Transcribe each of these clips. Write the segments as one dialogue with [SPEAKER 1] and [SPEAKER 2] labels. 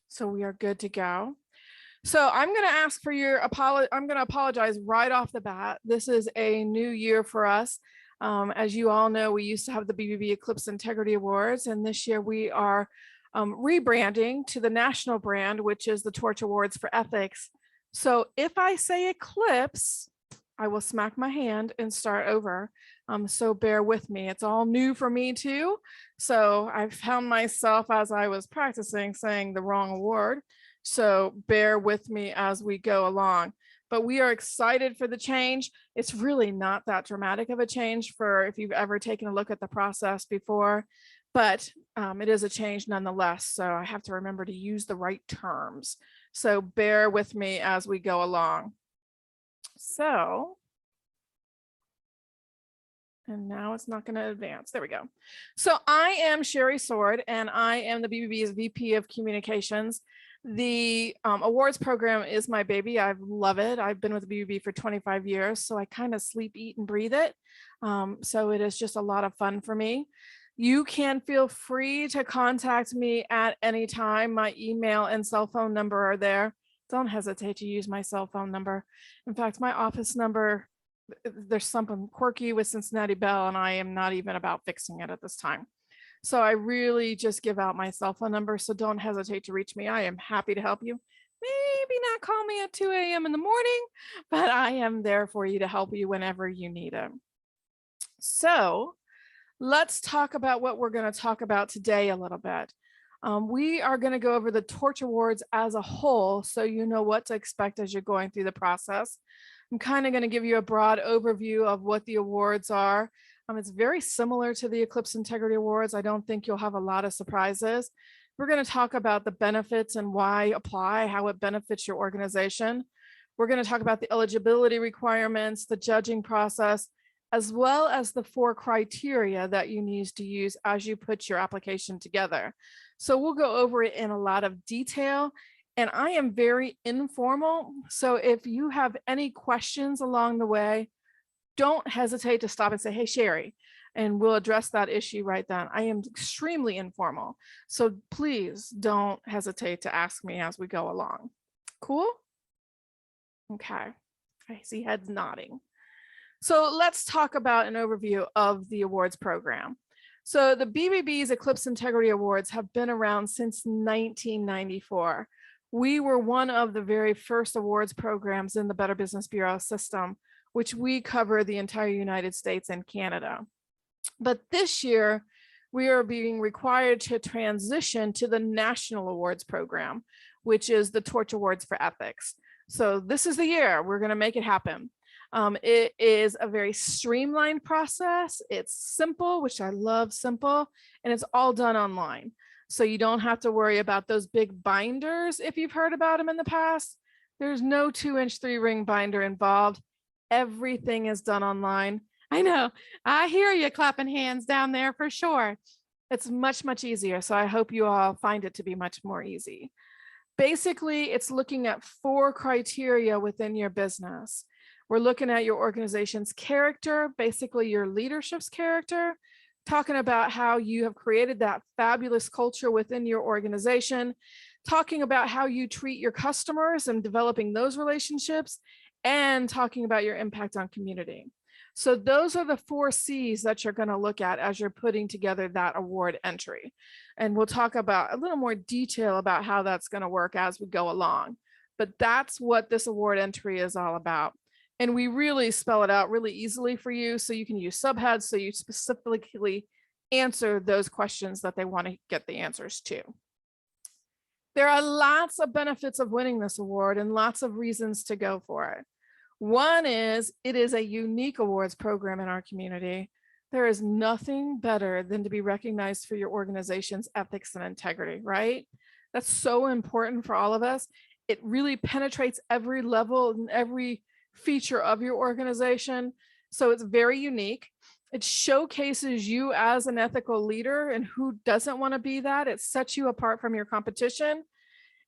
[SPEAKER 1] So we are good to go. So I'm going to ask for your apology. I'm going to apologize right off the bat. This is a new year for us. As you all know, we used to have the BBB Eclipse Integrity Awards, and this year we are rebranding to the national brand, which is the Torch Awards for Ethics. So if I say Eclipse, I will smack my hand and start over. So bear with me. It's all new for me too. So I found myself as I was practicing saying the wrong award. So bear with me as we go along. But we are excited for the change. It's really not that dramatic of a change for if you've ever taken a look at the process before, but it is a change nonetheless. So I have to remember to use the right terms. So bear with me as we go along. So, and now it's not going to advance. There we go. So I am Sherry Sword, and I am the BBB's VP of Communications. The awards program is my baby. I love it. I've been with the BBB for 25 years, so I kind of sleep, eat, and breathe it. So it is just a lot of fun for me. You can feel free to contact me at any time. My email and cell phone number are there. Don't hesitate to use my cell phone number. In fact, my office number, there's something quirky with Cincinnati Bell, and I am not even about fixing it at this time. So I really just give out my cell phone number, so don't hesitate to reach me. I am happy to help you. Maybe not call me at 2 a.m. in the morning, but I am there for you to help you whenever you need it. So let's talk about what we're going to talk about today a little bit. We are going to go over the Torch Awards as a whole, so you know what to expect as you're going through the process. I'm kind of going to give you a broad overview of what the awards are. It's very similar to the Eclipse Integrity Awards. I don't think you'll have a lot of surprises. We're going to talk about the benefits and why apply, how it benefits your organization. We're going to talk about the eligibility requirements, the judging process, as well as the 4 criteria that you need to use as you put your application together. So we'll go over it in a lot of detail. And I am very informal. So if you have any questions along the way, don't hesitate to stop and say, hey, Sherry, and we'll address that issue right then. I am extremely informal. So please don't hesitate to ask me as we go along. Cool? Okay, I see heads nodding. So let's talk about an overview of the awards program. So the BBB's Eclipse Integrity Awards have been around since 1994. We were one of the very first awards programs in the Better Business Bureau system, which we cover the entire United States and Canada. But this year, we are being required to transition to the National Awards Program, which is the Torch Awards for Ethics. So this is the year we're going to make it happen. It is a very streamlined process. It's simple, which I love simple, and it's all done online. So you don't have to worry about those big binders if you've heard about them in the past. There's no 2-inch 3-ring binder involved. Everything is done online. I know, I hear you clapping hands down there for sure. It's much, much easier. So I hope you all find it to be much more easy. Basically, it's looking at 4 criteria within your business. We're looking at your organization's character, basically your leadership's character, talking about how you have created that fabulous culture within your organization, talking about how you treat your customers and developing those relationships, and talking about your impact on community. So those are the 4 C's that you're going to look at as you're putting together that award entry. And we'll talk about a little more detail about how that's going to work as we go along. But that's what this award entry is all about. And we really spell it out really easily for you, so you can use subheads so you specifically answer those questions that they want to get the answers to. There are lots of benefits of winning this award and lots of reasons to go for it. One is it is a unique awards program in our community. There is nothing better than to be recognized for your organization's ethics and integrity, right? That's so important for all of us. It really penetrates every level and every feature of your organization. So it's very unique. It showcases you as an ethical leader, and who doesn't want to be that? It sets you apart from your competition.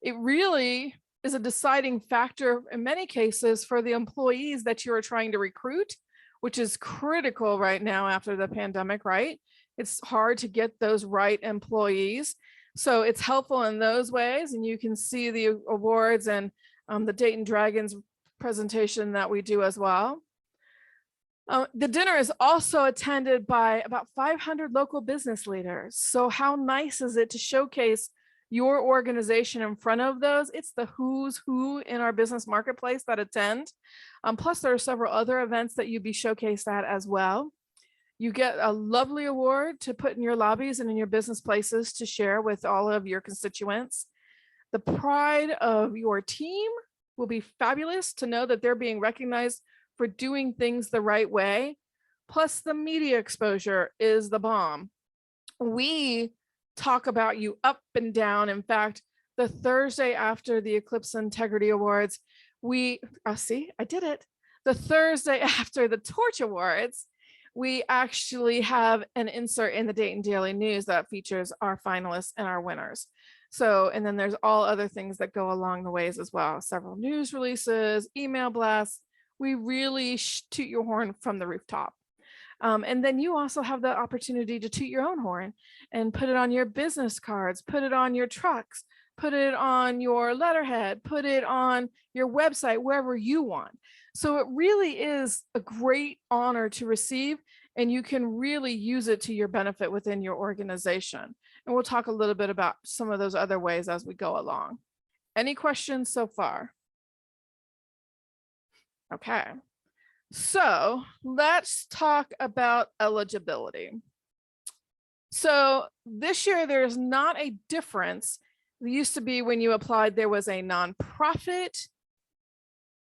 [SPEAKER 1] It really is a deciding factor in many cases for the employees that you are trying to recruit, which is critical right now after the pandemic, right? It's hard to get those right employees. So it's helpful in those ways, and you can see the awards and the Dayton Dragons presentation that we do as well. The dinner is also attended by about 500 local business leaders. So how nice is it to showcase your organization in front of those? It's the who's who in our business marketplace that attend. Plus, there are several other events that you'd be showcased at as well. You get a lovely award to put in your lobbies and in your business places to share with all of your constituents. The pride of your team will be fabulous to know that they're being recognized for doing things the right way. Plus, the media exposure is the bomb. We talk about you up and down. In fact, the Thursday after the Eclipse Integrity Awards, see, I did it. The Thursday after the Torch Awards, we actually have an insert in the Dayton Daily News that features our finalists and our winners. So, and then there's all other things that go along the ways as well. Several news releases, email blasts. We really toot your horn from the rooftop. And then you also have the opportunity to toot your own horn and put it on your business cards, put it on your trucks, put it on your letterhead, put it on your website, wherever you want. So it really is a great honor to receive, and you can really use it to your benefit within your organization. And we'll talk a little bit about some of those other ways as we go along. Any questions so far? Okay. So let's talk about eligibility. So this year, there's not a difference. It used to be when you applied, there was a nonprofit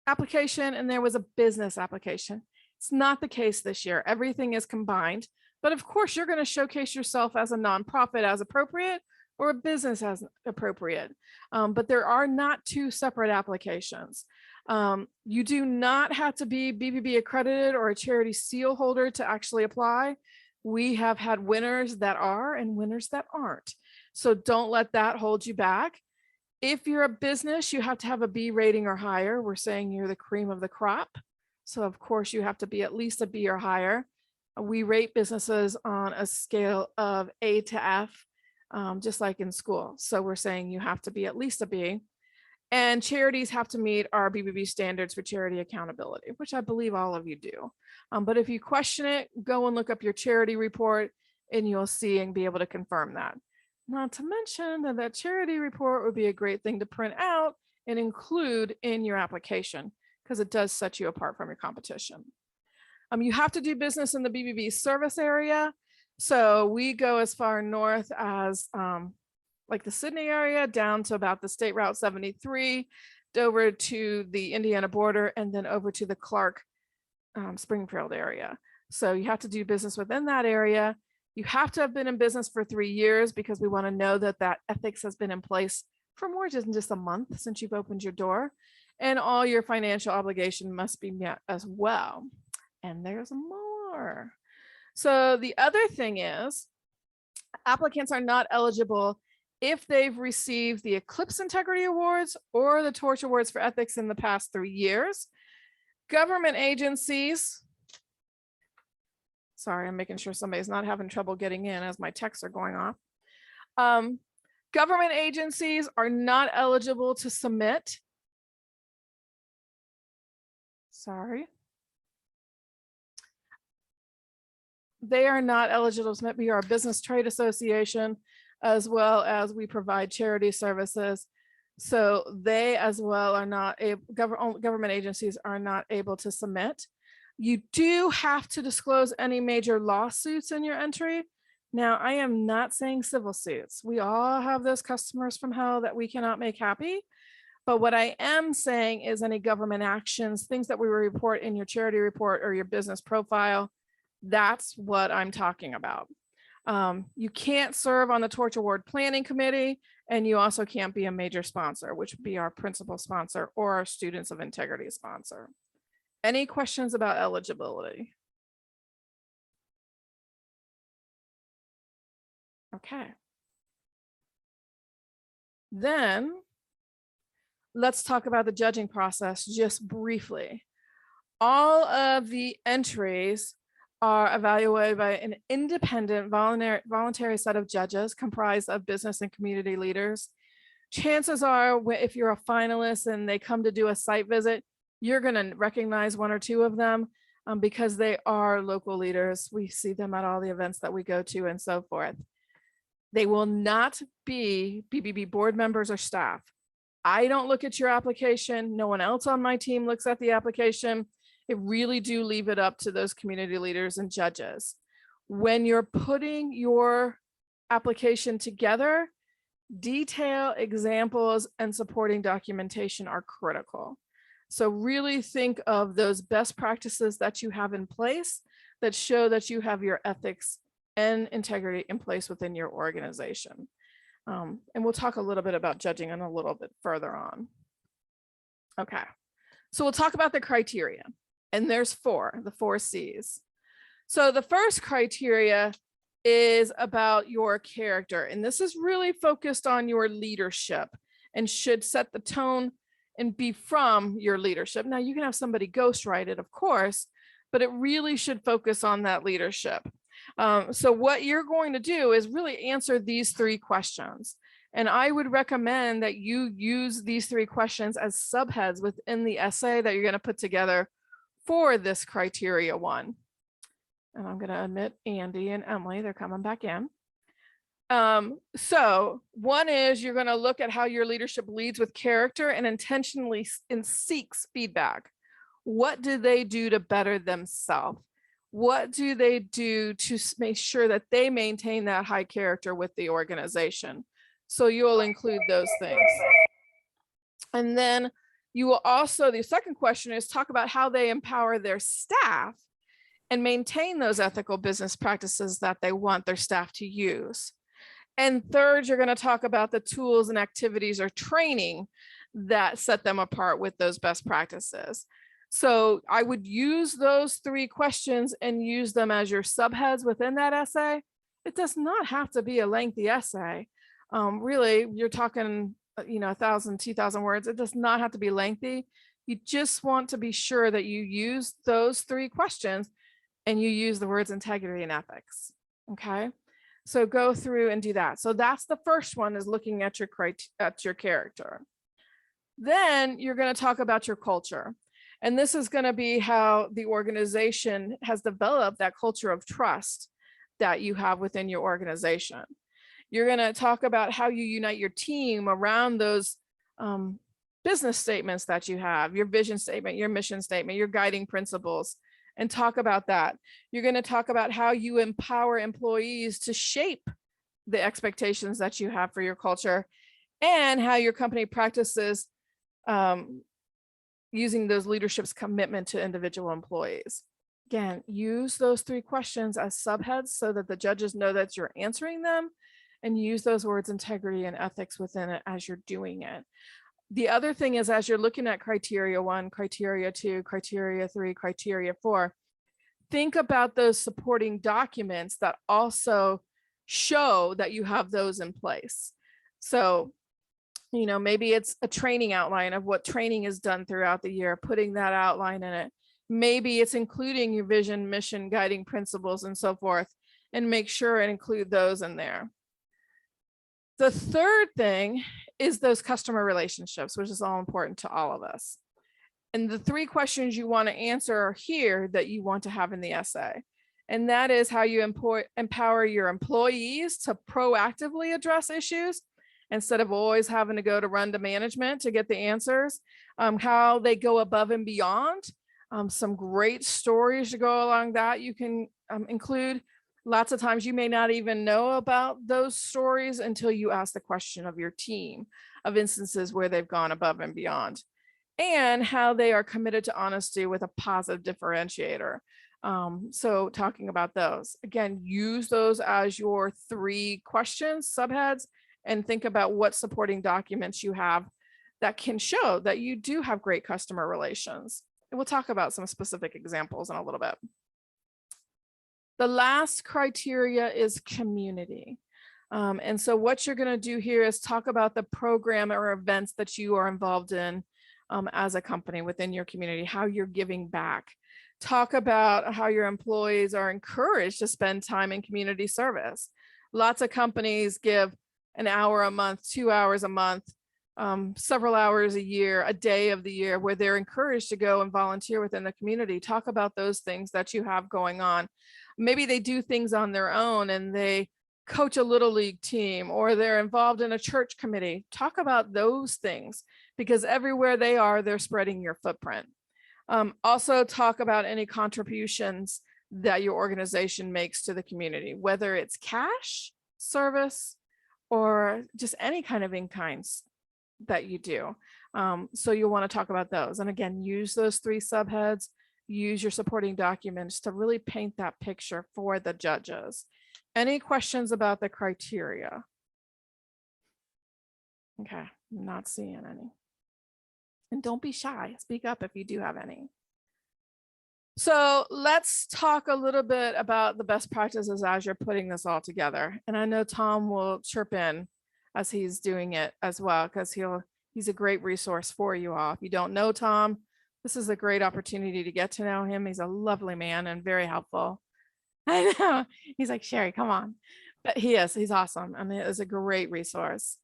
[SPEAKER 1] application and there was a business application. It's not the case this year. Everything is combined. But of course, you're going to showcase yourself as a nonprofit as appropriate or a business as appropriate. But there are not two separate applications. You do not have to be BBB accredited or a charity seal holder to actually apply. We have had winners that are and winners that aren't. So don't let that hold you back. If you're a business, you have to have a B rating or higher. We're saying you're the cream of the crop. So of course you have to be at least a B or higher. We rate businesses on a scale of A to F, just like in school. So we're saying you have to be at least a B. And charities have to meet our BBB standards for charity accountability, which I believe all of you do. But if you question it, go and look up your charity report and you'll see and be able to confirm that. Not to mention that that charity report would be a great thing to print out and include in your application because it does set you apart from your competition. You have to do business in the BBB service area. So we go as far north as like the Sydney area down to about the State Route 73, over to the Indiana border, and then over to the Clark Springfield area. So you have to do business within that area. You have to have been in business for 3 years because we want to know that that ethics has been in place for more than just a month since you've opened your door. And all your financial obligation must be met as well. And there's more. So the other thing is applicants are not eligible if they've received the Eclipse Integrity Awards or the Torch Awards for Ethics in the past 3 years. Government agencies, sorry, I'm making sure somebody's not having trouble getting in as my texts are going off. Government agencies are not eligible to submit. Sorry. They are not eligible to submit. We are a business trade association, as well as we provide charity services. So they as well are not able, government agencies are not able to submit. You do have to disclose any major lawsuits in your entry. Now, I am not saying civil suits. We all have those customers from hell that we cannot make happy. But what I am saying is any government actions, things that we report in your charity report or your business profile, that's what I'm talking about. You can't serve on the Torch Award Planning Committee, and you also can't be a major sponsor, which would be our principal sponsor or our Students of Integrity sponsor. Any questions about eligibility? Okay. Then let's talk about the judging process just briefly. All of the entries are evaluated by an independent voluntary set of judges comprised of business and community leaders. Chances are, if you're a finalist and they come to do a site visit, you're going to recognize one or two of them because they are local leaders. We see them at all the events that we go to and so forth. They will not be BBB board members or staff. I don't look at your application. No one else on my team looks at the application. It really do leave it up to those community leaders and judges. When you're putting your application together, detail, examples, and supporting documentation are critical. So really think of those best practices that you have in place that show that you have your ethics and integrity in place within your organization. And we'll talk a little bit about judging in a little bit further on. Okay, so we'll talk about the criteria. And there's the 4 C's. So the first criteria is about your character. And this is really focused on your leadership and should set the tone and be from your leadership. Now you can have somebody ghostwrite it, of course, but it really should focus on that leadership. So what you're going to do is really answer these 3 questions. And I would recommend that you use these 3 questions as subheads within the essay that you're going to put together for this criteria 1. And I'm going to admit Andy and Emily, they're coming back in. So 1 is you're going to look at how your leadership leads with character and intentionally seeks feedback. What do they do to better themselves? What do they do to make sure that they maintain that high character with the organization? So you'll include those things. And then you will also, the second question is talk about how they empower their staff and maintain those ethical business practices that they want their staff to use. And third, you're going to talk about the tools and activities or training that set them apart with those best practices. So I would use those 3 questions and use them as your subheads within that essay. It does not have to be a lengthy essay. Really, you're talking, 1,000, 2,000 words. It does not have to be lengthy. You just want to be sure that you use those 3 questions and you use the words integrity and ethics. Okay, so go through and do that. So that's the first one, is looking at your character. Then you're going to talk about your culture. And this is going to be how the organization has developed that culture of trust that you have within your organization. You're going to talk about how you unite your team around those business statements that you have, your vision statement, your mission statement, your guiding principles, and talk about that. You're going to talk about how you empower employees to shape the expectations that you have for your culture, and how your company practices using those leadership's commitment to individual employees. Again, use those 3 questions as subheads so that the judges know that you're answering them, and use those words integrity and ethics within it as you're doing it. The other thing is, as you're looking at criteria 1, criteria 2, criteria 3, criteria 4, think about those supporting documents that also show that you have those in place. So, maybe it's a training outline of what training is done throughout the year, putting that outline in it. Maybe it's including your vision, mission, guiding principles, and so forth, and make sure and include those in there. The third thing is those customer relationships, which is all important to all of us. And the 3 questions you want to answer are here that you want to have in the essay. And that is how you empower your employees to proactively address issues instead of always having to go to run to management to get the answers, how they go above and beyond. Some great stories to go along that you can include. Lots of times you may not even know about those stories until you ask the question of your team of instances where they've gone above and beyond, and how they are committed to honesty with a positive differentiator. So talking about those, again, use those as your 3 questions, subheads, and think about what supporting documents you have that can show that you do have great customer relations. And we'll talk about some specific examples in a little bit. The last criteria is community. And so what you're going to do here is talk about the program or events that you are involved in as a company within your community, how you're giving back. Talk about how your employees are encouraged to spend time in community service. Lots of companies give an hour a month, 2 hours a month, several hours a year, a day of the year, where they're encouraged to go and volunteer within the community. Talk about those things that you have going on. Maybe they do things on their own and they coach a little league team, or they're involved in a church committee. Talk about those things, because everywhere they are, they're spreading your footprint. Also talk about any contributions that your organization makes to the community, whether it's cash, service, or just any kind of in-kinds that you do. So you'll want to talk about those. And again, use those 3 subheads, use your supporting documents to really paint that picture for the judges. Any questions about the criteria? Okay, I'm not seeing any. And don't be shy, speak up if you do have any. So let's talk a little bit about the best practices as you're putting this all together. And I know Tom will chirp in as he's doing it as well, because he's a great resource for you all. If you don't know Tom, this is a great opportunity to get to know him. He's a lovely man and very helpful. I know, he's like, Sherry, come on. But he's awesome. I mean, it is a great resource.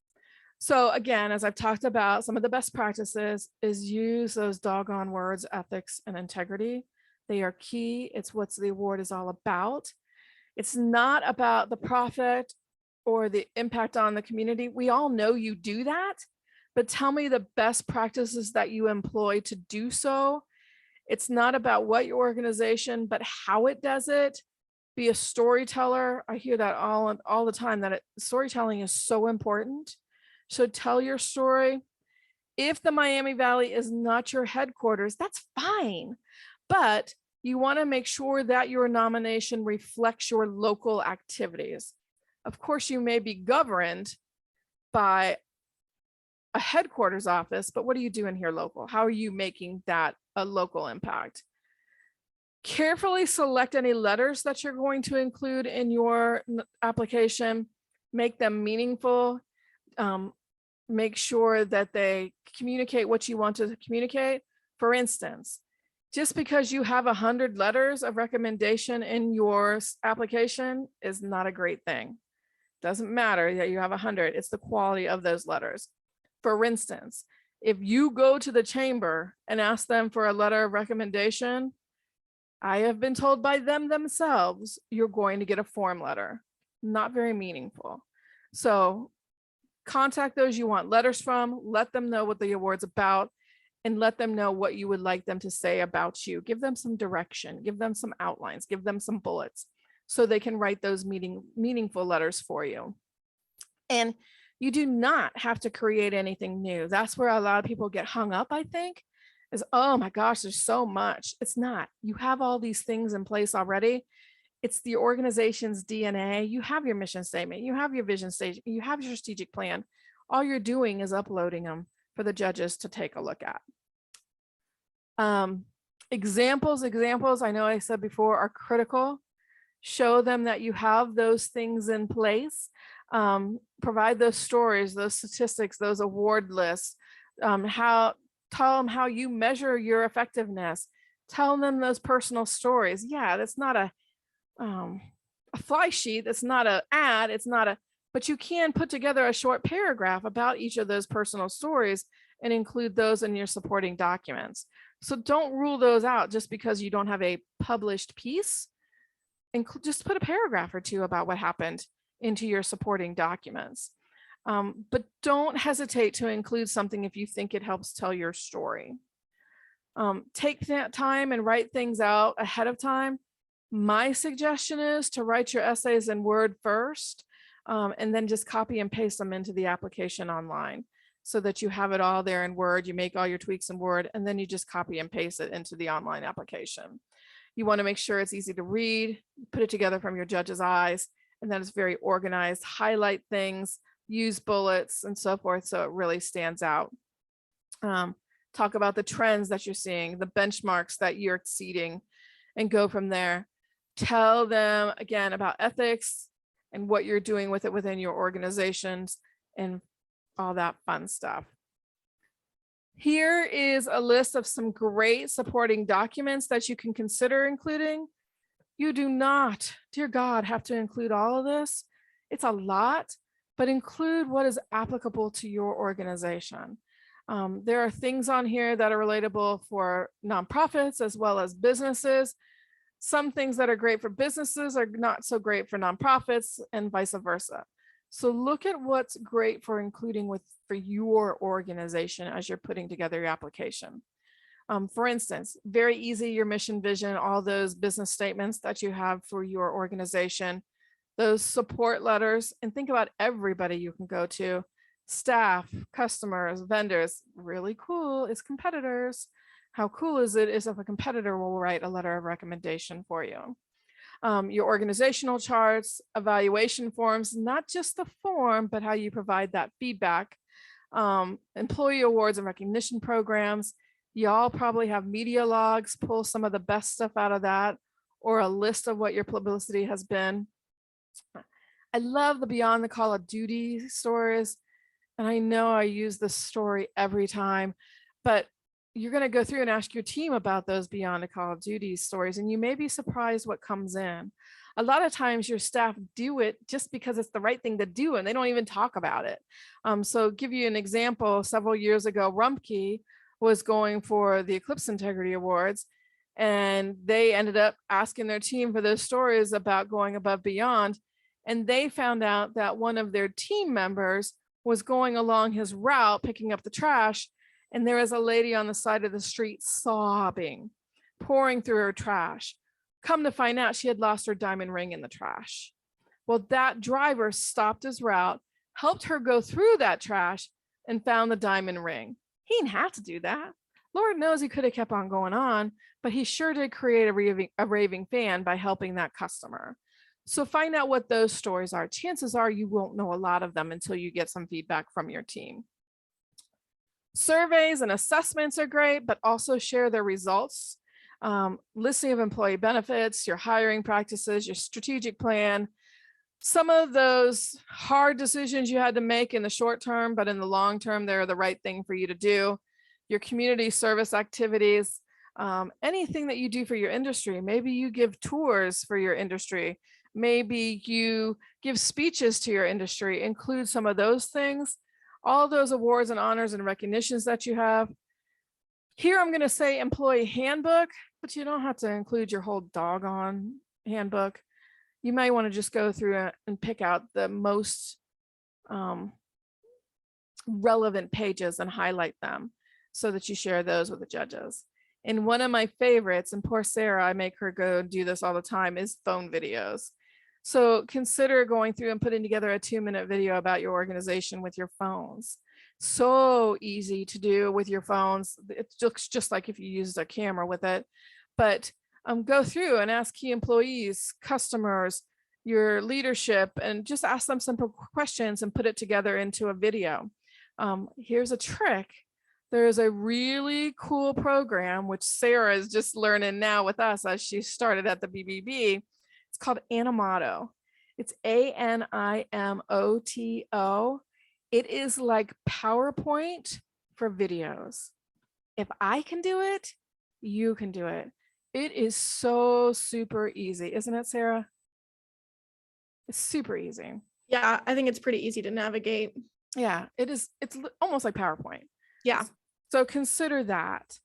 [SPEAKER 1] So again, as I've talked about, some of the best practices is use those doggone words, ethics and integrity. They are key. It's what the award is all about. It's not about the profit or the impact on the community. We all know you do that, but tell me the best practices that you employ to do so. It's not about what your organization, but how it does it. Be a storyteller. I hear that all the time, that storytelling is so important. So tell your story. If the Miami Valley is not your headquarters, that's fine. But you want to make sure that your nomination reflects your local activities. Of course, you may be governed by a headquarters office, but what are you doing here local? How are you making that a local impact? Carefully select any letters that you're going to include in your application. Make them meaningful. Make sure that they communicate what you want to communicate. For instance, just because you have 100 letters of recommendation in your application is not a great thing. Doesn't matter that you have 100, it's the quality of those letters. For instance, if you go to the chamber and ask them for a letter of recommendation, I have been told by them themselves, you're going to get a form letter. Not very meaningful. So contact those you want letters from, let them know what the award's about, and let them know what you would like them to say about you. Give them some direction, give them some outlines, give them some bullets so they can write those meaningful letters for you. And you do not have to create anything new. That's where a lot of people get hung up, I think, is, oh my gosh, there's so much. It's not. You have all these things in place already. It's the organization's DNA. You have your mission statement, you have your vision statement, you have your strategic plan. All you're doing is uploading them for the judges to take a look at. Examples, I know I said before, are critical. Show them that you have those things in place. Provide those stories, those statistics, those award lists. Tell them how you measure your effectiveness. Tell them those personal stories. Yeah, that's not a fly sheet. That's not an ad. It's not a, but you can put together a short paragraph about each of those personal stories and include those in your supporting documents. So don't rule those out just because you don't have a published piece. And just put a paragraph or two about what happened into your supporting documents. But don't hesitate to include something if you think it helps tell your story. Take that time and write things out ahead of time. My suggestion is to write your essays in Word first, and then just copy and paste them into the application online so that you have it all there in Word. You make all your tweaks in Word, and then you just copy and paste it into the online application. You want to make sure it's easy to read, put it together from your judge's eyes, and that it's very organized, highlight things, use bullets and so forth, so it really stands out. Talk about the trends that you're seeing, the benchmarks that you're exceeding, and go from there. Tell them again about ethics and what you're doing with it within your organizations and all that fun stuff. Here is a list of some great supporting documents that you can consider including. You do not, dear God, have to include all of this. It's a lot, but include what is applicable to your organization. There are things on here that are relatable for nonprofits as well as businesses. Some things that are great for businesses are not so great for nonprofits and vice versa. So look at what's great for including for your organization as you're putting together your application. For instance, very easy, your mission, vision, all those business statements that you have for your organization, those support letters, and think about everybody you can go to, staff, customers, vendors. Really cool is competitors. How cool is it if a competitor will write a letter of recommendation for you? Your organizational charts, evaluation forms, not just the form, but how you provide that feedback. Employee awards and recognition programs. Y'all probably have media logs, pull some of the best stuff out of that, or a list of what your publicity has been. I love the Beyond the Call of Duty stories. And I know I use this story every time, but you're going to go through and ask your team about those Beyond the Call of Duty stories, and you may be surprised what comes in. A lot of times your staff do it just because it's the right thing to do, and they don't even talk about it. So give you an example, several years ago, Rumpke was going for the Eclipse Integrity Awards, and they ended up asking their team for those stories about going above beyond. And they found out that one of their team members was going along his route, picking up the trash, and there was a lady on the side of the street sobbing, pouring through her trash. Come to find out, she had lost her diamond ring in the trash. Well, that driver stopped his route, helped her go through that trash, and found the diamond ring. He didn't have to do that. Lord knows he could have kept on going on, but he sure did create a raving fan by helping that customer. So find out what those stories are. Chances are you won't know a lot of them until you get some feedback from your team. Surveys and assessments are great, but also share their results. Listing of employee benefits, your hiring practices, your strategic plan, some of those hard decisions you had to make in the short term, but in the long term, they're the right thing for you to do. Your community service activities, anything that you do for your industry. Maybe you give tours for your industry. Maybe you give speeches to your industry. Include some of those things. All those awards and honors and recognitions that you have. Here I'm going to say employee handbook, but you don't have to include your whole doggone handbook. You might want to just go through and pick out the most relevant pages and highlight them so that you share those with the judges. And one of my favorites, and poor Sarah, I make her go do this all the time, is phone videos. So consider going through and putting together a 2-minute video about your organization with your phones. So easy to do with your phones. It looks just like if you used a camera with it, but go through and ask key employees, customers, your leadership, and just ask them simple questions and put it together into a video. Here's a trick. There's a really cool program, which Sarah is just learning now with us as she started at the BBB. It's called Animoto. It's ANIMOTO. It is like PowerPoint for videos. If I can do it, you can do it. It is so super easy, isn't it, Sarah? It's super easy.
[SPEAKER 2] Yeah, I think it's pretty easy to navigate.
[SPEAKER 1] Yeah, it is. It's almost like PowerPoint.
[SPEAKER 2] Yeah.
[SPEAKER 1] So consider that.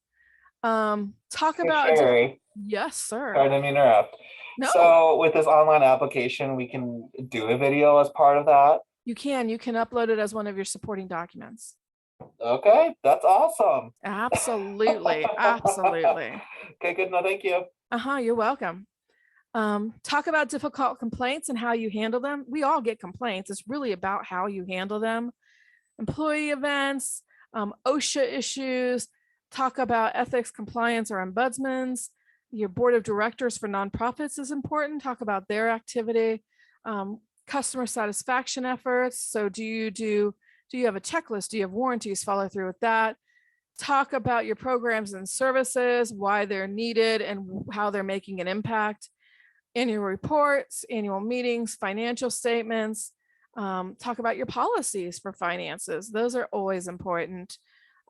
[SPEAKER 1] Talk
[SPEAKER 3] Hey,
[SPEAKER 1] about.
[SPEAKER 3] Sherry,
[SPEAKER 1] Yes, sir.
[SPEAKER 3] sorry to interrupt.
[SPEAKER 1] No,
[SPEAKER 3] So with this online application, we can do a video as part of that.
[SPEAKER 1] you can upload it as one of your supporting documents.
[SPEAKER 3] Okay, that's awesome.
[SPEAKER 1] Absolutely. Absolutely.
[SPEAKER 3] Okay, good. No, thank you.
[SPEAKER 1] You're welcome. Talk about difficult complaints and how you handle them. We all get complaints. It's really about how you handle them. Employee events, OSHA issues, talk about ethics, compliance, or ombudsmans. Your board of directors for nonprofits is important. Talk about their activity. Customer satisfaction efforts. So do you have a checklist? Do you have warranties? Follow through with that. Talk about your programs and services, why they're needed and how they're making an impact. Annual reports, annual meetings, financial statements. Talk about your policies for finances. Those are always important.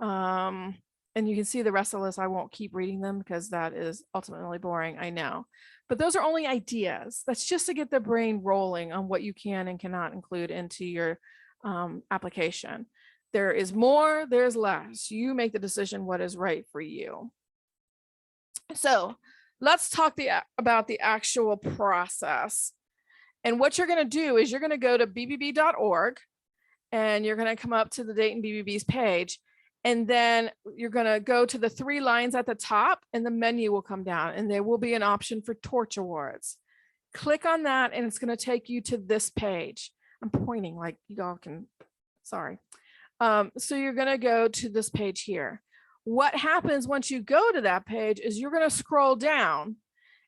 [SPEAKER 1] And you can see the rest of the list. I won't keep reading them because that is ultimately boring, I know. But those are only ideas. That's just to get the brain rolling on what you can and cannot include into your application. There is more, there's less. You make the decision what is right for you. So let's talk about the actual process. And what you're going to do is you're going to go to bbb.org and you're going to come up to the Dayton BBB's page. And then you're going to go to the 3 lines at the top and the menu will come down and there will be an option for Torch Awards. Click on that and it's going to take you to this page. I'm pointing like y'all can, sorry. So you're going to go to this page here. What happens once you go to that page is you're going to scroll down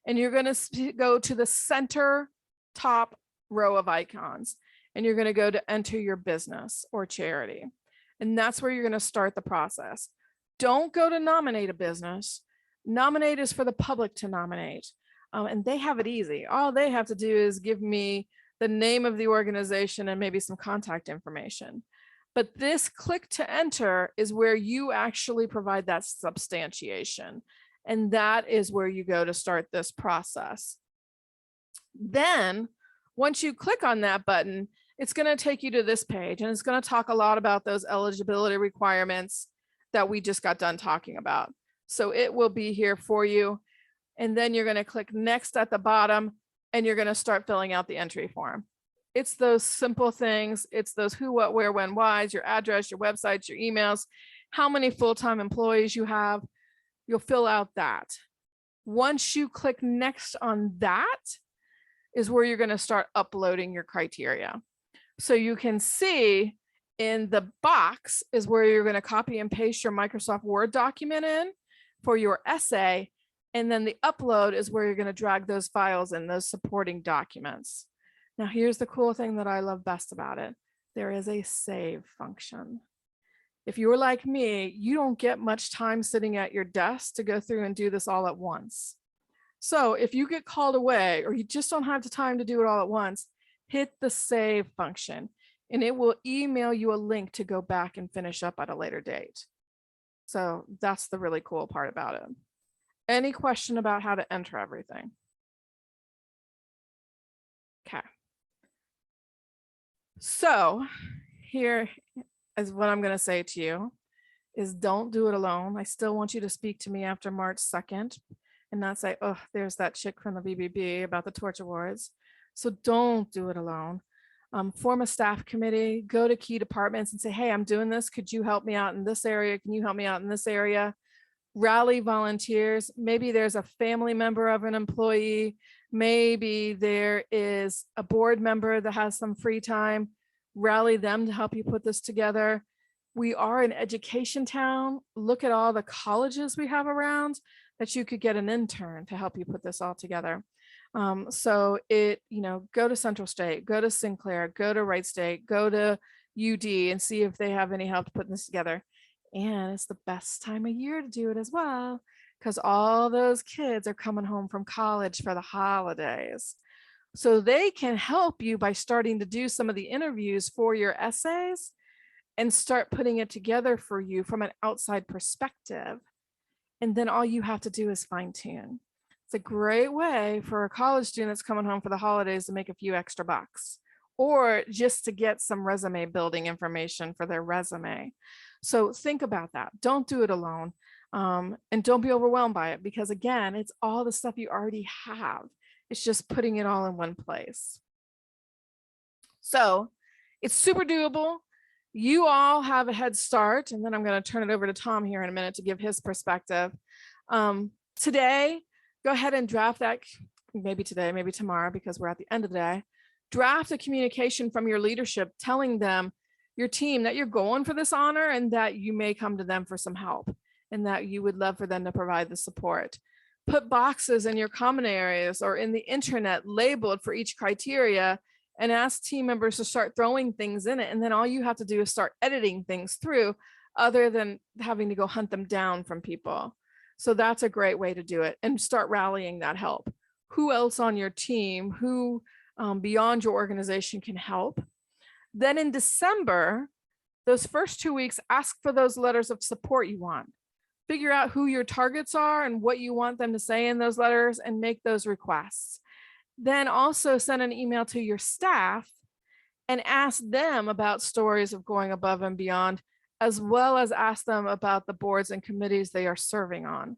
[SPEAKER 1] and you're going to go to the center top row of icons and you're going to go to enter your business or charity. And that's where you're going to start the process. Don't go to nominate a business. Nominate is for the public to nominate. And they have it easy. All they have to do is give me the name of the organization and maybe some contact information. But this click to enter is where you actually provide that substantiation. And that is where you go to start this process. Then once you click on that button, it's going to take you to this page and it's going to talk a lot about those eligibility requirements that we just got done talking about. So it will be here for you. And then you're going to click next at the bottom and you're going to start filling out the entry form. It's those simple things. It's those who, what, where, when, whys, your address, your websites, your emails, how many full-time employees you have. You'll fill out that. Once you click next on that is where you're going to start uploading your criteria. So you can see in the box is where you're going to copy and paste your Microsoft Word document in for your essay. And then the upload is where you're going to drag those files in, those supporting documents. Now, here's the cool thing that I love best about it. There is a save function. If you were like me, you don't get much time sitting at your desk to go through and do this all at once. So if you get called away or you just don't have the time to do it all at once, hit the save function and it will email you a link to go back and finish up at a later date. So that's the really cool part about it. Any question about how to enter everything? Okay. So here is what I'm going to say to you is don't do it alone. I still want you to speak to me after March 2nd and not say, oh, there's that chick from the BBB about the Torch Awards. So don't do it alone. Form a staff committee, go to key departments and say, hey, I'm doing this. Could you help me out in this area? Can you help me out in this area? Rally volunteers. Maybe there's a family member of an employee. Maybe there is a board member that has some free time. Rally them to help you put this together. We are an education town. Look at all the colleges we have around that you could get an intern to help you put this all together. So go to Central State, go to Sinclair, go to Wright State, go to UD and see if they have any help putting this together. And it's the best time of year to do it as well, because all those kids are coming home from college for the holidays. So they can help you by starting to do some of the interviews for your essays and start putting it together for you from an outside perspective. And then all you have to do is fine tune. It's a great way for a college student that's coming home for the holidays to make a few extra bucks or just to get some resume building information for their resume. So think about that. Don't do it alone. And don't be overwhelmed by it because again, it's all the stuff you already have. It's just putting it all in one place. So it's super doable. You all have a head start, and then I'm going to turn it over to Tom here in a minute to give his perspective. Today, go ahead and draft that, maybe today, maybe tomorrow, because we're at the end of the day. Draft a communication from your leadership telling them, your team, that you're going for this honor and that you may come to them for some help and that you would love for them to provide the support. Put boxes in your common areas or in the internet labeled for each criteria and ask team members to start throwing things in it. And then all you have to do is start editing things through other than having to go hunt them down from people. So that's a great way to do it and start rallying that help. Who else on your team, who beyond your organization can help? Then in December, Those first 2 weeks, ask for those letters of support you want. Figure out who your targets are and what you want them to say in those letters and make those requests. Then also send an email to your staff and ask them about stories of going above and beyond, as well as ask them about the boards and committees they are serving on.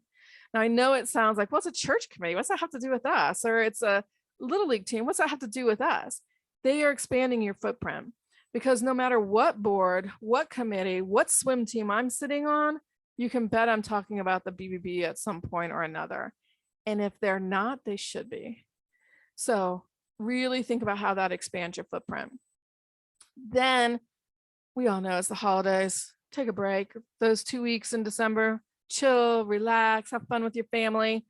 [SPEAKER 1] Now, I know it sounds like, what's a church committee? What's that have to do with us? Or it's a little league team. What's that have to do with us? They are expanding your footprint, because no matter what board, what committee, what swim team I'm sitting on, you can bet I'm talking about the BBB at some point or another. And if they're not, they should be. So really think about how that expands your footprint. Then we all know it's the holidays. Take a break. Those 2 weeks in December, chill, relax, have fun with your family.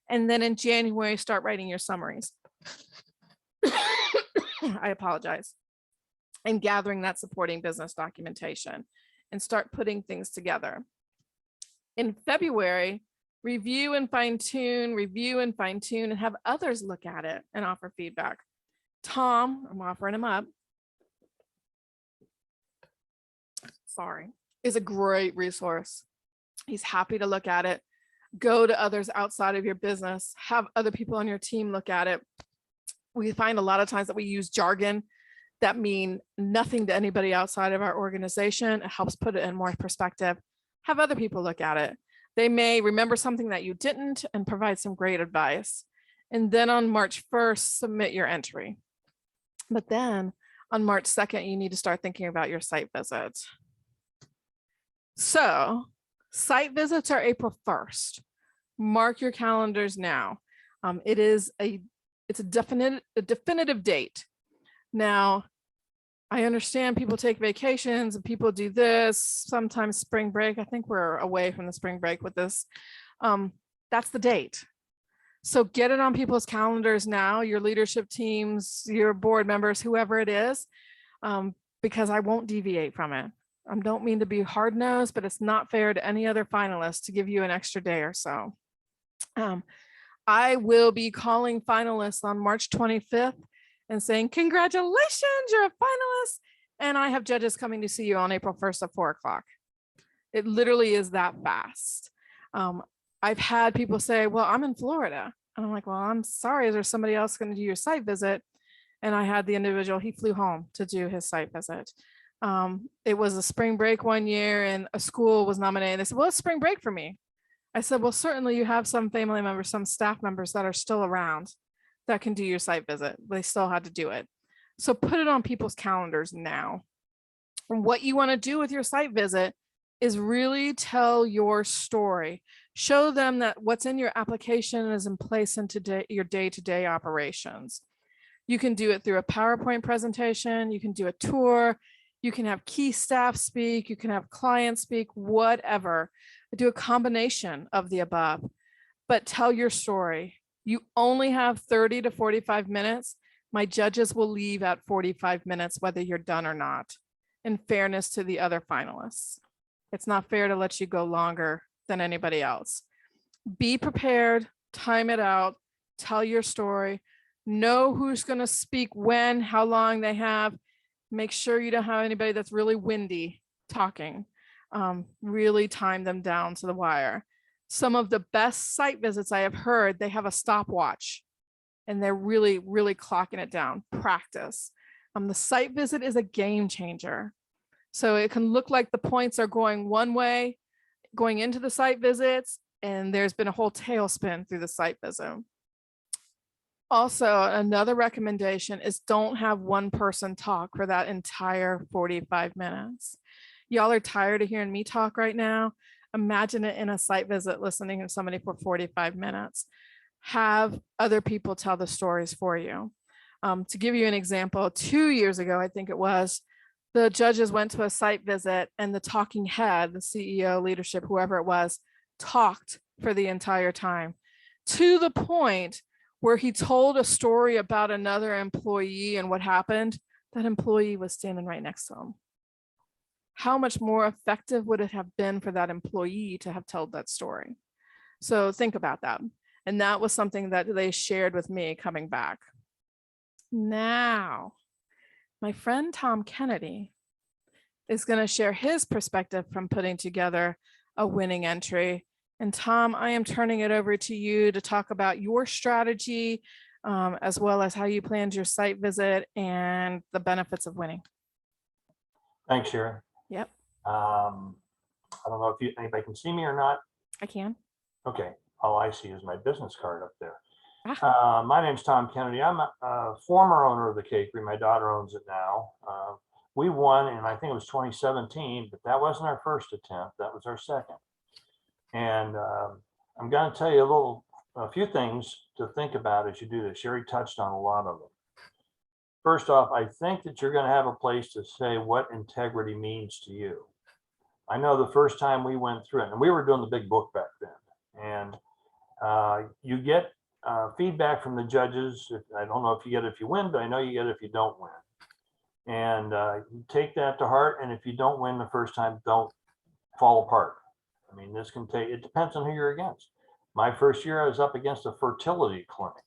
[SPEAKER 1] And then in January, start writing your summaries. I apologize. And gathering that supporting business documentation and start putting things together. In February, review and fine tune, and have others look at it and offer feedback. Tom, I'm offering him up. Sorry, is a great resource. He's happy to look at it. Go to others outside of your business, have other people on your team look at it. We find a lot of times that we use jargon that mean nothing to anybody outside of our organization. It helps put it in more perspective. Have other people look at it. They may remember something that you didn't and provide some great advice. And then on March 1st, submit your entry. But then on March 2nd, you need to start thinking about your site visits. So site visits are April 1st. Mark your calendars now. It's a definitive date. Now, I understand people take vacations and people do this, sometimes spring break. I think we're away from the spring break with this. That's the date. So get it on people's calendars now, your leadership teams, your board members, whoever it is, because I won't deviate from it. I don't mean to be hard-nosed, but it's not fair to any other finalist to give you an extra day or so. I will be calling finalists on March 25th and saying, congratulations, you're a finalist. And I have judges coming to see you on April 1st at 4 o'clock. It literally is that fast. I've had people say, well, I'm in Florida. And I'm like, well, I'm sorry, is there somebody else going to do your site visit? And I had the individual, he flew home to do his site visit. It was a spring break one year and a school was nominated. They said, well, it's spring break for me. I said, well, certainly you have some family members, some staff members that are still around that can do your site visit. They still had to do it. So put it on people's calendars now. And what you want to do with your site visit is really tell your story. Show them that what's in your application is in place into your day-to-day operations. You can do it through a PowerPoint presentation. You can do a tour. You can have key staff speak. You can have clients speak, whatever. Do a combination of the above, but tell your story. You only have 30 to 45 minutes. My judges will leave at 45 minutes, whether you're done or not, in fairness to the other finalists. It's not fair to let you go longer than anybody else. Be prepared, time it out, tell your story, know who's going to speak when, how long they have. Make sure you don't have anybody that's really windy talking. Really time them down to the wire. Some of the best site visits I have heard, they have a stopwatch and they're really, really clocking it down. Practice. The site visit is a game changer. So it can look like the points are going one way, going into the site visits, and there's been a whole tailspin through the site visit. Also, another recommendation is don't have one person talk for that entire 45 minutes. Y'all are tired of hearing me talk right now. Imagine it in a site visit, listening to somebody for 45 minutes. Have other people tell the stories for you. To give you an example, 2 years ago, I think it was, the judges went to a site visit and the talking head, the CEO, leadership, whoever it was, talked for the entire time, to the point where he told a story about another employee and what happened. That employee was standing right next to him. How much more effective would it have been for that employee to have told that story? So think about that. And that was something that they shared with me coming back. Now, my friend Tom Kennedy is going to share his perspective from putting together a winning entry. And Tom, I am turning it over to you to talk about your strategy, as well as how you planned your site visit and the benefits of winning.
[SPEAKER 4] Thanks, Sharon.
[SPEAKER 1] Yep,
[SPEAKER 4] I don't know if anybody can see me or not.
[SPEAKER 1] I can.
[SPEAKER 4] Okay, all I see is my business card up there.
[SPEAKER 1] Ah.
[SPEAKER 4] My name's Tom Kennedy. I'm a former owner of the cakery. My daughter owns it now. We won, and I think it was 2017, but that wasn't our first attempt. That was our second. And I'm going to tell you a few things to think about as you do this. Sherry touched on a lot of them. First off, I think that you're going to have a place to say what integrity means to you. I know the first time we went through it, and we were doing the big book back then, and you get feedback from the judges. I don't know if you get it if you win, but I know you get it if you don't win. And you take that to heart. And if you don't win the first time, don't fall apart. I mean, it depends on who you're against. My first year, I was up against a fertility clinic.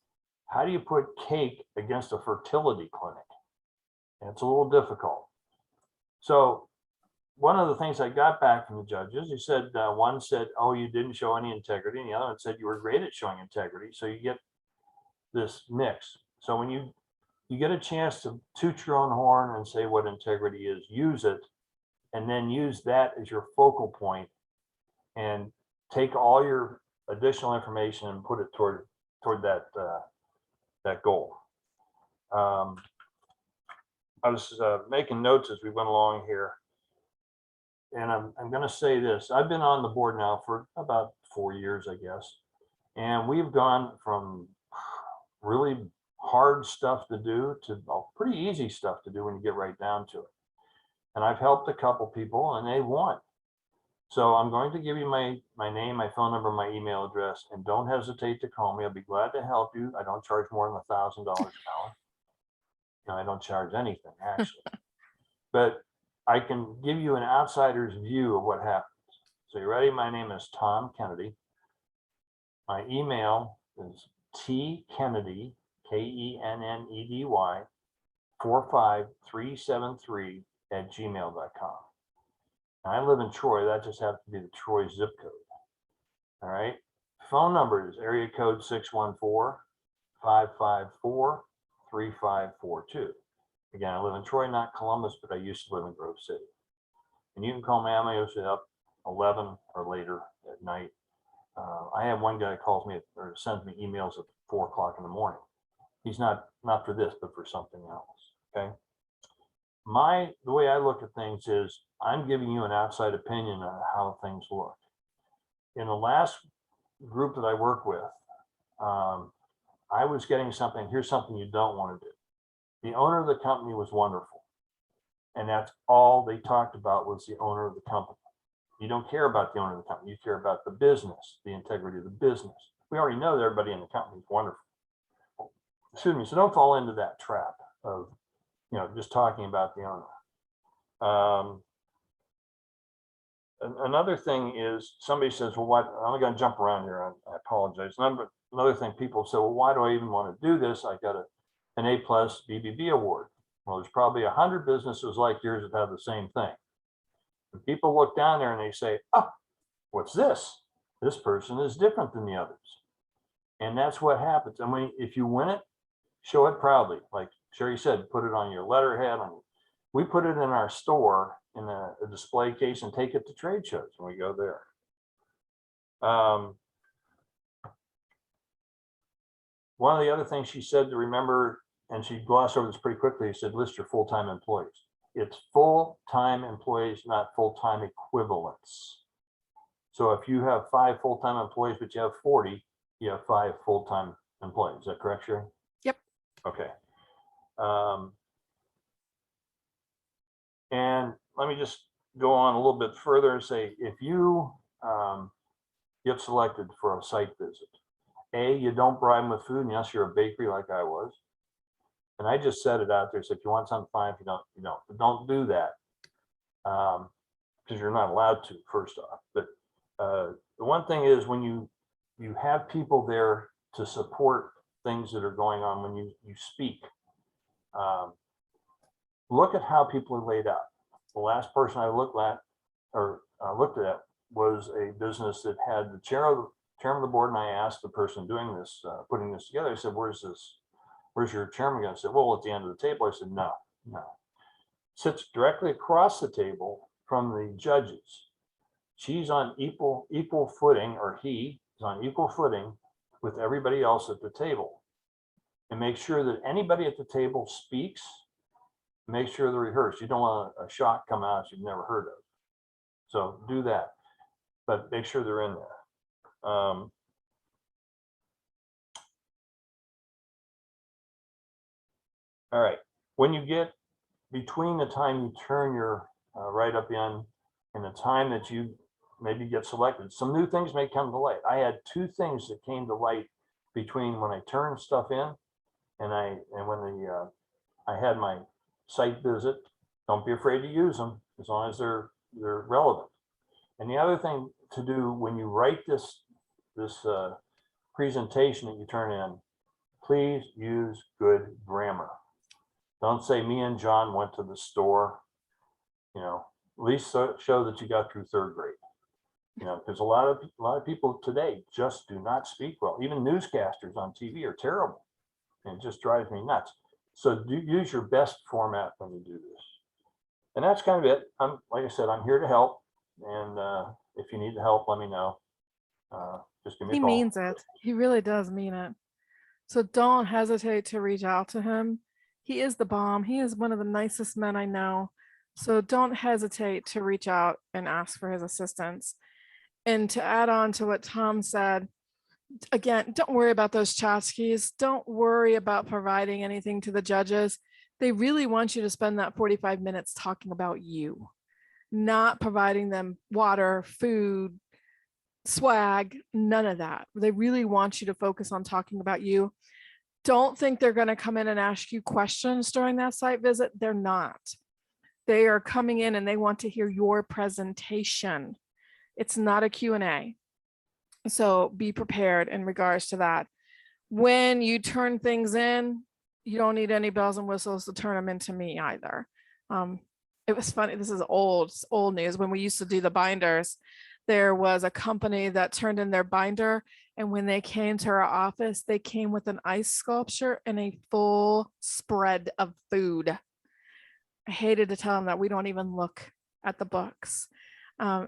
[SPEAKER 4] How do you put cake against a fertility clinic? And it's a little difficult. So one of the things I got back from the judges, he said, one said, oh, you didn't show any integrity. And the other one said, you were great at showing integrity. So you get this mix. So when you get a chance to toot your own horn and say what integrity is, use it, and then use that as your focal point and take all your additional information and put it toward that goal. I was making notes as we went along here, and I'm going to say this. I've been on the board now for about 4 years, I guess, and we've gone from really hard stuff to do to pretty easy stuff to do when you get right down to it. And I've helped a couple people, and they won. So I'm going to give you my name, my phone number, my email address, and don't hesitate to call me. I'll be glad to help you. I don't charge more than $1,000 an hour. No, I don't charge anything, actually. But I can give you an outsider's view of what happens. So you ready? My name is Tom Kennedy. My email is tkennedy, Kennedy, 45373 @gmail.com. I live in Troy. That just happens to be the Troy zip code. All right. Phone number is area code 614-554-3542. Again, I live in Troy, not Columbus, but I used to live in Grove City. And you can call me. I'm usually up 11 or later at night. I have one guy calls me or sends me emails at 4 o'clock in the morning. He's not for this, but for something else. Okay. The way I look at things is I'm giving you an outside opinion on how things look. In the last group that I work with, I was getting something. Here's something you don't want to do. The owner of the company was wonderful. And that's all they talked about was the owner of the company. You don't care about the owner of the company. You care about the business, the integrity of the business. We already know that everybody in the company is wonderful. Excuse me. So don't fall into that trap of, just talking about the owner. Another thing is somebody says, well, what? I'm going to jump around here. I apologize. Another thing, people say, well, why do I even want to do this? I got an A+ BBB award. Well, there's probably 100 businesses like yours that have the same thing. And people look down there and they say, oh, what's this? This person is different than the others. And that's what happens. I mean, if you win it, show it proudly. Like Sherry said, put it on your letterhead. We put it in our store in a display case and take it to trade shows when we go there. One of the other things she said to remember, and she glossed over this pretty quickly, she said, list your full-time employees. It's full-time employees, not full-time equivalents. So if you have 5 full-time employees, but you have 40, you have 5 full-time employees. Is that correct, Sherry?
[SPEAKER 1] Yep. Okay.
[SPEAKER 4] And let me just go on a little bit further and say, if you get selected for a site visit, you don't bribe them with food unless you're a bakery like I was. And I just said it out there. So if you want something, fine. If you don't, you don't. But don't do that because you're not allowed to, first off. But the one thing is when you have people there to support things that are going on when you speak, look at how people are laid out. the last person I looked at was a business that had the chairman of the board, and I asked the person doing this, putting this together, I said, where's your chairman going? I said, well, at the end of the table. I said, no. Sits directly across the table from the judges. She's on equal footing, or he is on equal footing with everybody else at the table. And make sure that anybody at the table speaks, make sure they're rehearsed. You don't want a shot come out you've never heard of. So do that, but make sure they're in there. All right, when you get between the time you turn your write-up in and the time that you maybe get selected, some new things may come to light. I had 2 things that came to light between when I turned stuff in and when I had my site visit. Don't be afraid to use them as long as they're relevant. And the other thing to do when you write this presentation that you turn in, please use good grammar. Don't say me and John went to the store. You know, at least show that you got through 3rd grade. You know, because a lot of people today just do not speak well. Even newscasters on TV are terrible, and it just drives me nuts. So use your best format when you do this. And that's kind of it. Like I said, I'm here to help. And if you need help, let me know. Just give me a call.
[SPEAKER 1] He means it. He really does mean it. So don't hesitate to reach out to him. He is the bomb. He is one of the nicest men I know. So don't hesitate to reach out and ask for his assistance. And to add on to what Tom said, again, don't worry about those tchotchkes. Don't worry about providing anything to the judges. They really want you to spend that 45 minutes talking about you, not providing them water, food, swag, none of that. They really want you to focus on talking about you. Don't think they're going to come in and ask you questions during that site visit. They're not. They are coming in and they want to hear your presentation. It's not a Q&A. So be prepared in regards to that. When you turn things in, you don't need any bells and whistles to turn them into me either. It was funny. This is old news. When we used to do the binders, there was a company that turned in their binder. And when they came to our office, they came with an ice sculpture and a full spread of food. I hated to tell them that we don't even look at the books.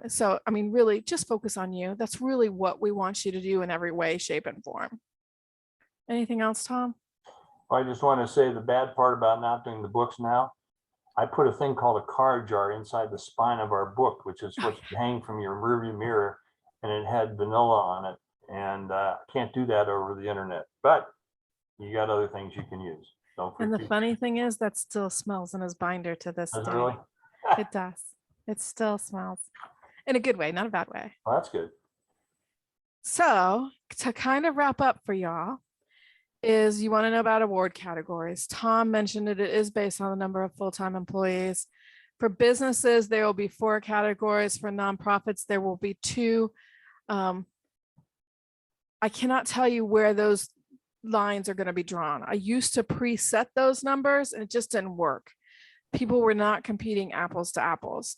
[SPEAKER 1] So, I mean, really just focus on you. That's really what we want you to do in every way, shape, and form. Anything else, Tom?
[SPEAKER 4] I just want to say the bad part about not doing the books now, I put a thing called a card jar inside the spine of our book, which is what's hanging from your rearview mirror, and it had vanilla on it. And I can't do that over the internet, but you got other things you can use. Don't forget.
[SPEAKER 1] And the funny thing is that still smells in his binder to this
[SPEAKER 4] Does it
[SPEAKER 1] day.
[SPEAKER 4] really?
[SPEAKER 1] It does. It still smells in a good way, not a bad way.
[SPEAKER 4] Well, that's good.
[SPEAKER 1] So to kind of wrap up for y'all is you want to know about award categories. Tom mentioned it is based on the number of full-time employees. For businesses, there will be 4 categories. For nonprofits, there will be 2. I cannot tell you where those lines are going to be drawn. I used to preset those numbers and it just didn't work. People were not competing apples to apples.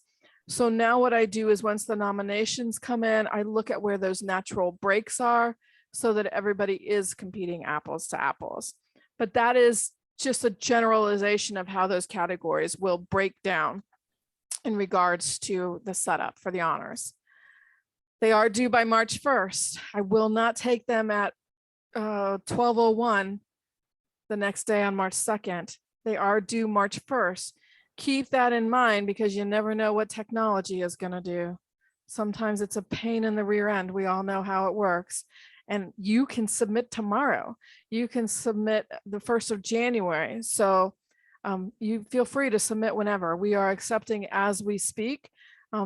[SPEAKER 1] So now what I do is once the nominations come in, I look at where those natural breaks are so that everybody is competing apples to apples. But that is just a generalization of how those categories will break down in regards to the setup for the honors. They are due by March 1st. I will not take them at 12:01 the next day on March 2nd. They are due March 1st. Keep that in mind because you never know what technology is going to do. Sometimes it's a pain in the rear end. We all know how it works. And you can submit tomorrow. You can submit the 1st of January. So you feel free to submit whenever. We are accepting as we speak.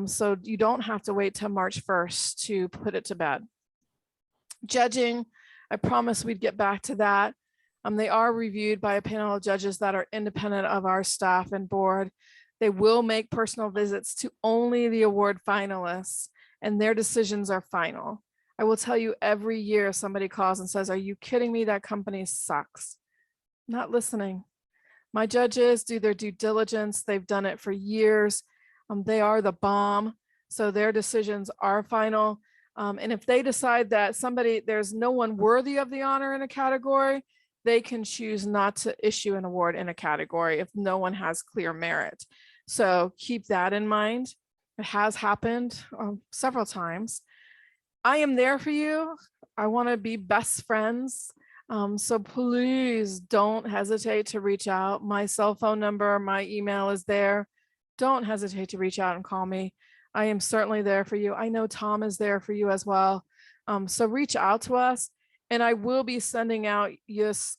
[SPEAKER 1] So you don't have to wait till March 1st to put it to bed. Judging, I promise we'd get back to that. They are reviewed by a panel of judges that are independent of our staff and board. They will make personal visits to only the award finalists, and their decisions are final. I will tell you every year somebody calls and says, "Are you kidding me? That company sucks." Not listening. My judges do their due diligence. They've done it for years. They are the bomb. So their decisions are final. And if they decide that there's no one worthy of the honor in a category, they can choose not to issue an award in a category if no one has clear merit. So keep that in mind. It has happened several times. I am there for you. I want to be best friends. So please don't hesitate to reach out. My cell phone number, my email is there. Don't hesitate to reach out and call me. I am certainly there for you. I know Tom is there for you as well. So reach out to us, and I will be sending out this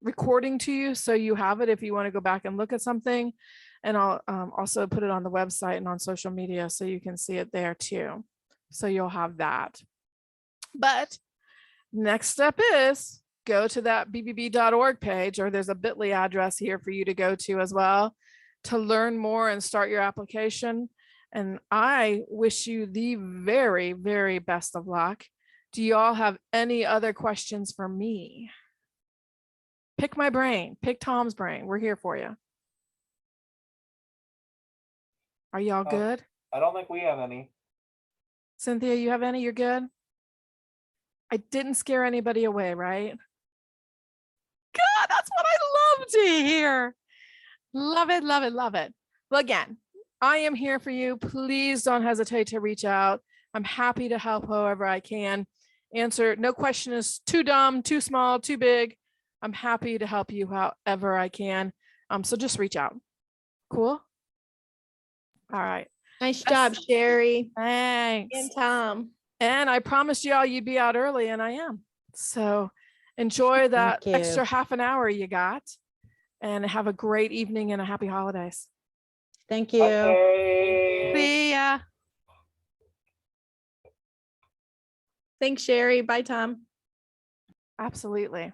[SPEAKER 1] recording to you so you have it if you want to go back and look at something. And I'll also put it on the website and on social media so you can see it there too. So you'll have that. But next step is go to that bbb.org page, or there's a bit.ly address here for you to go to as well to learn more and start your application. And I wish you the very, very best of luck. Do you all have any other questions for me? Pick my brain, pick Tom's brain. We're here for you. Are y'all good?
[SPEAKER 3] I don't think we have any.
[SPEAKER 1] Cynthia, you have any? You're good? I didn't scare anybody away, right? God, that's what I love to hear. Love it, love it, love it. Well, again, I am here for you. Please don't hesitate to reach out. I'm happy to help however I can. Answer, no question is too dumb, too small, too big. I'm happy to help you however I can. So just reach out. Cool? All right.
[SPEAKER 2] Nice job, Sherry
[SPEAKER 1] Thanks.
[SPEAKER 2] and Tom.
[SPEAKER 1] And I promised y'all you'd be out early, and I am. So enjoy that
[SPEAKER 5] Thank you.
[SPEAKER 1] extra half an hour you got, and have a great evening and a happy holidays.
[SPEAKER 5] Thank you.
[SPEAKER 3] Okay.
[SPEAKER 1] See ya.
[SPEAKER 2] Thanks, Sherry. Bye, Tom.
[SPEAKER 1] Absolutely.